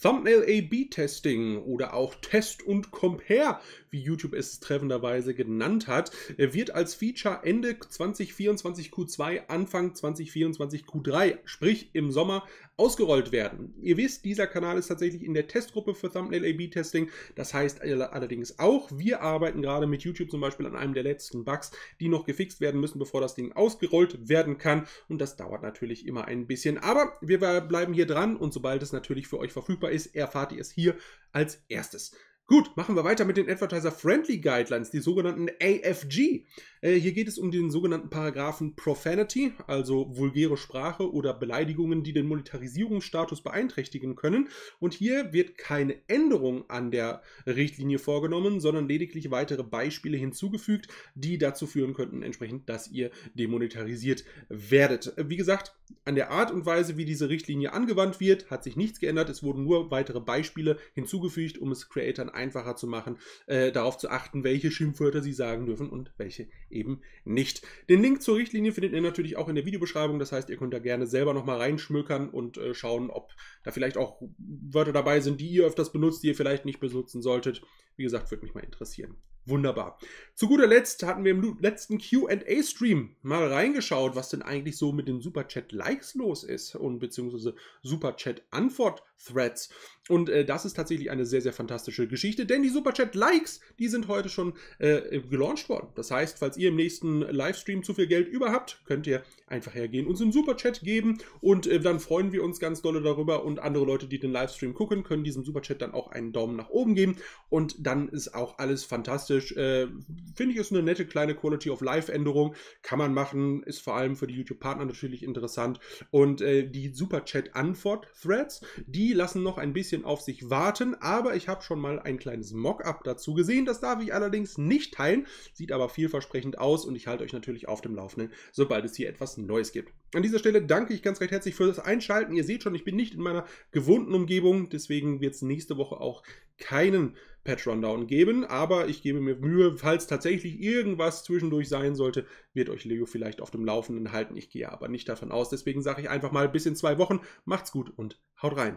Thumbnail A/B-Testing oder auch Test und Compare, wie YouTube es treffenderweise genannt hat, wird als Feature Ende 2024 Q2, Anfang 2024 Q3, sprich im Sommer, ausgerollt werden. Ihr wisst, dieser Kanal ist tatsächlich in der Testgruppe für Thumbnail A/B-Testing. Das heißt allerdings auch, wir arbeiten gerade mit YouTube zum Beispiel an einem der letzten Bugs, die noch gefixt werden müssen, bevor das Ding ausgerollt werden kann. Und das dauert natürlich immer ein bisschen. Aber wir bleiben hier dran und sobald es natürlich für euch verfügbar ist, erfahrt ihr es hier als erstes. Gut, machen wir weiter mit den Advertiser-Friendly Guidelines, die sogenannten AFG. Hier geht es um den sogenannten Paragraphen Profanity, also vulgäre Sprache oder Beleidigungen, die den Monetarisierungsstatus beeinträchtigen können. Und hier wird keine Änderung an der Richtlinie vorgenommen, sondern lediglich weitere Beispiele hinzugefügt, die dazu führen könnten, entsprechend, dass ihr demonetarisiert werdet. Wie gesagt, an der Art und Weise, wie diese Richtlinie angewandt wird, hat sich nichts geändert. Es wurden nur weitere Beispiele hinzugefügt, um es Creatoren einfacher zu machen, darauf zu achten, welche Schimpfwörter sie sagen dürfen und welche eben nicht. Den Link zur Richtlinie findet ihr natürlich auch in der Videobeschreibung. Das heißt, ihr könnt da gerne selber nochmal reinschmökern und schauen, ob da vielleicht auch Wörter dabei sind, die ihr öfters benutzt, die ihr vielleicht nicht benutzen solltet. Wie gesagt, würde mich mal interessieren. Wunderbar. Zu guter Letzt hatten wir im letzten Q&A-Stream mal reingeschaut, was denn eigentlich so mit den Superchat-Likes los ist und beziehungsweise Superchat-Antwort-Threads. Und das ist tatsächlich eine sehr, sehr fantastische Geschichte, denn die Superchat-Likes, die sind heute schon gelauncht worden. Das heißt, falls ihr im nächsten Livestream zu viel Geld über habt, könnt ihr einfach hergehen, uns einen Superchat geben und dann freuen wir uns ganz dolle darüber und andere Leute, die den Livestream gucken, können diesem Superchat dann auch einen Daumen nach oben geben und dann ist auch alles fantastisch. Finde ich, ist eine nette kleine Quality of Life Änderung. Kann man machen, ist vor allem für die YouTube-Partner natürlich interessant. Und die Superchat-Antwort-Threads, die lassen noch ein bisschen auf sich warten, aber ich habe schon mal ein kleines Mock-up dazu gesehen. Das darf ich allerdings nicht teilen, sieht aber vielversprechend aus und ich halte euch natürlich auf dem Laufenden, sobald es hier etwas Neues gibt. An dieser Stelle danke ich ganz recht herzlich für das Einschalten. Ihr seht schon, ich bin nicht in meiner gewohnten Umgebung, deswegen wird es nächste Woche auch keinen Patch-Rundown geben, aber ich gebe mir Mühe, falls tatsächlich irgendwas zwischendurch sein sollte, wird euch Lego vielleicht auf dem Laufenden halten. Ich gehe aber nicht davon aus, deswegen sage ich einfach mal bis in 2 Wochen. Macht's gut und haut rein.